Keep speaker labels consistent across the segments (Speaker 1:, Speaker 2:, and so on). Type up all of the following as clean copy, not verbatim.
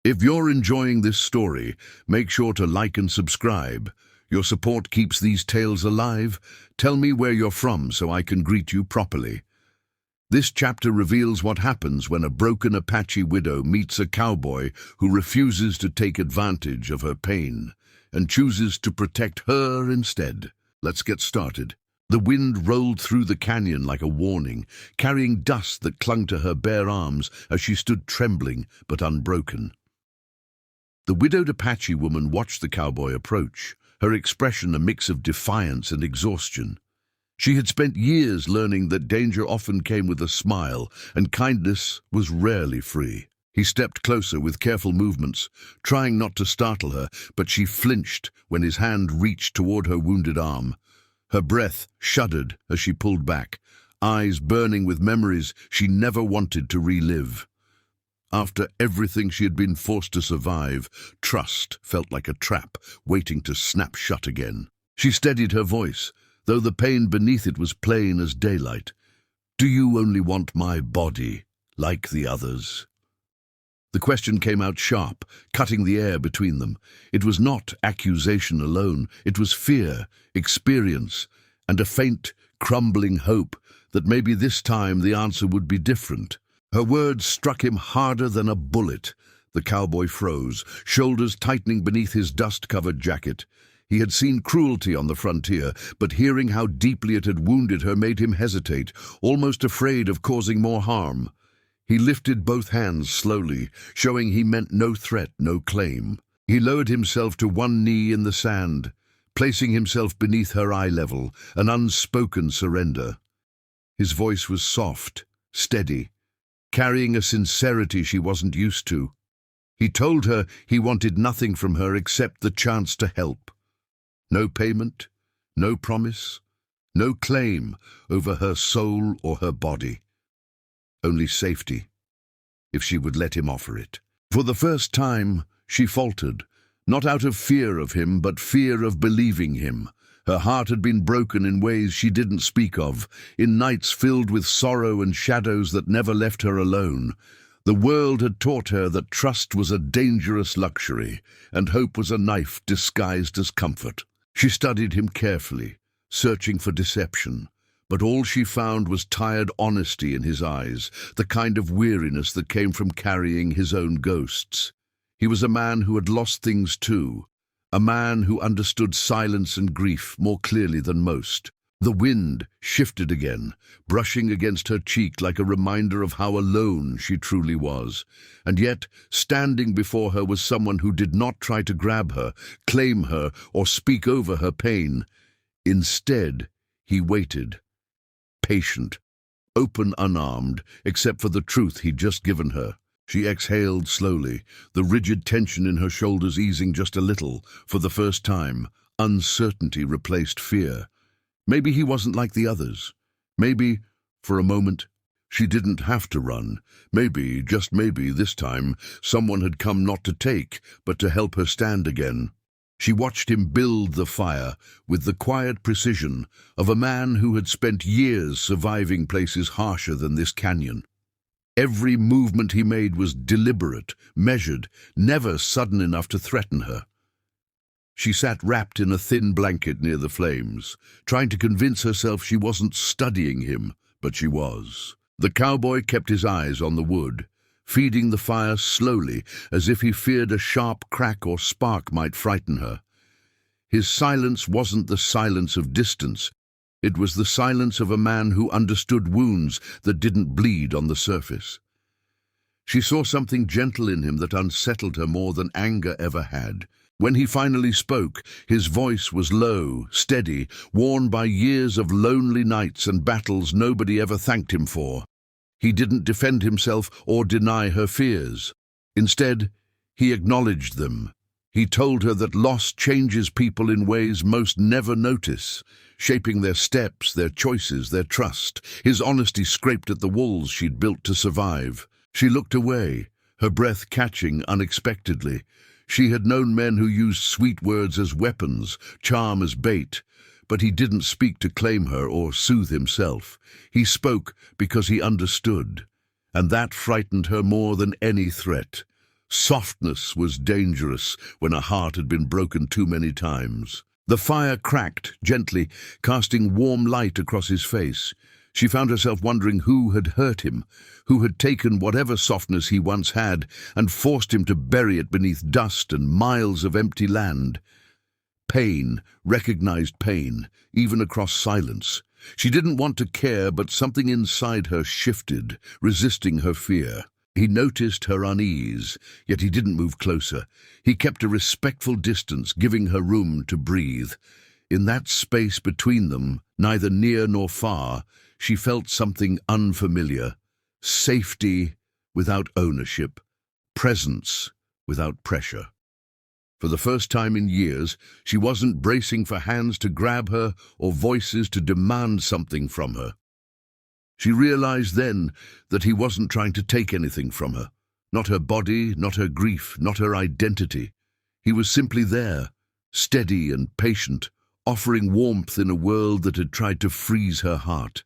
Speaker 1: If you're enjoying this story, make sure to like and subscribe. Your support keeps these tales alive. Tell me where you're from so I can greet you properly. This chapter reveals what happens when a broken Apache widow meets a cowboy who refuses to take advantage of her pain and chooses to protect her instead. Let's get started. The wind rolled through the canyon like a warning, carrying dust that clung to her bare arms as she stood trembling but unbroken. The widowed Apache woman watched the cowboy approach, her expression a mix of defiance and exhaustion. She had spent years learning that danger often came with a smile and kindness was rarely free. He stepped closer with careful movements, trying not to startle her, but she flinched when his hand reached toward her wounded arm. Her breath shuddered as she pulled back, eyes burning with memories she never wanted to relive. After everything she had been forced to survive, trust felt like a trap waiting to snap shut again. She steadied her voice, though the pain beneath it was plain as daylight. "Do you only want my body, like the others?" The question came out sharp, cutting the air between them. It was not accusation alone, it was fear, experience, and a faint, crumbling hope that maybe this time the answer would be different. Her words struck him harder than a bullet. The cowboy froze, shoulders tightening beneath his dust-covered jacket. He had seen cruelty on the frontier, but hearing how deeply it had wounded her made him hesitate, almost afraid of causing more harm. He lifted both hands slowly, showing he meant no threat, no claim. He lowered himself to one knee in the sand, placing himself beneath her eye level, an unspoken surrender. His voice was soft, steady, carrying a sincerity she wasn't used to. He told her he wanted nothing from her except the chance to help. No payment, no promise, no claim over her soul or her body. Only safety, if she would let him offer it. For the first time, she faltered, not out of fear of him, but fear of believing him. Her heart had been broken in ways she didn't speak of, in nights filled with sorrow and shadows that never left her alone. The world had taught her that trust was a dangerous luxury, and hope was a knife disguised as comfort. She studied him carefully, searching for deception, but all she found was tired honesty in his eyes, the kind of weariness that came from carrying his own ghosts. He was a man who had lost things too, a man who understood silence and grief more clearly than most. The wind shifted again, brushing against her cheek like a reminder of how alone she truly was. And yet, standing before her was someone who did not try to grab her, claim her, or speak over her pain. Instead, he waited, patient, open, unarmed, except for the truth he'd just given her. She exhaled slowly, the rigid tension in her shoulders easing just a little. For the first time, uncertainty replaced fear. Maybe he wasn't like the others. Maybe, for a moment, she didn't have to run. Maybe, just maybe, this time, someone had come not to take, but to help her stand again. She watched him build the fire with the quiet precision of a man who had spent years surviving places harsher than this canyon. Every movement he made was deliberate, measured, never sudden enough to threaten her. She sat wrapped in a thin blanket near the flames, trying to convince herself she wasn't studying him, but she was. The cowboy kept his eyes on the wood, feeding the fire slowly, as if he feared a sharp crack or spark might frighten her. His silence wasn't the silence of distance. It was the silence of a man who understood wounds that didn't bleed on the surface. She saw something gentle in him that unsettled her more than anger ever had. When he finally spoke, his voice was low, steady, worn by years of lonely nights and battles nobody ever thanked him for. He didn't defend himself or deny her fears. Instead, he acknowledged them. He told her that loss changes people in ways most never notice, shaping their steps, their choices, their trust. His honesty scraped at the walls she'd built to survive. She looked away, her breath catching unexpectedly. She had known men who used sweet words as weapons, charm as bait, but he didn't speak to claim her or soothe himself. He spoke because he understood, and that frightened her more than any threat. Softness was dangerous when a heart had been broken too many times. The fire cracked gently, casting warm light across his face. She found herself wondering who had hurt him, who had taken whatever softness he once had and forced him to bury it beneath dust and miles of empty land. Pain, recognized pain, even across silence. She didn't want to care, but something inside her shifted, resisting her fear. He noticed her unease, yet he didn't move closer. He kept a respectful distance, giving her room to breathe. In that space between them, neither near nor far, she felt something unfamiliar. Safety without ownership, presence without pressure. For the first time in years, she wasn't bracing for hands to grab her or voices to demand something from her. She realized then that he wasn't trying to take anything from her. Not her body, not her grief, not her identity. He was simply there, steady and patient, offering warmth in a world that had tried to freeze her heart.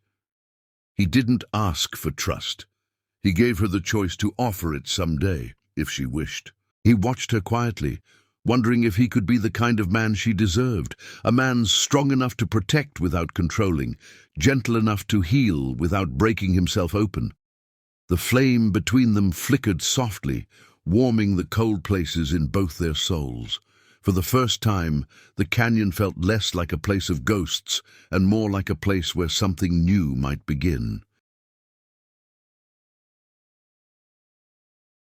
Speaker 1: He didn't ask for trust. He gave her the choice to offer it someday, if she wished. He watched her quietly, wondering if he could be the kind of man she deserved, a man strong enough to protect without controlling, gentle enough to heal without breaking himself open. The flame between them flickered softly, warming the cold places in both their souls. For the first time, the canyon felt less like a place of ghosts and more like a place where something new might begin.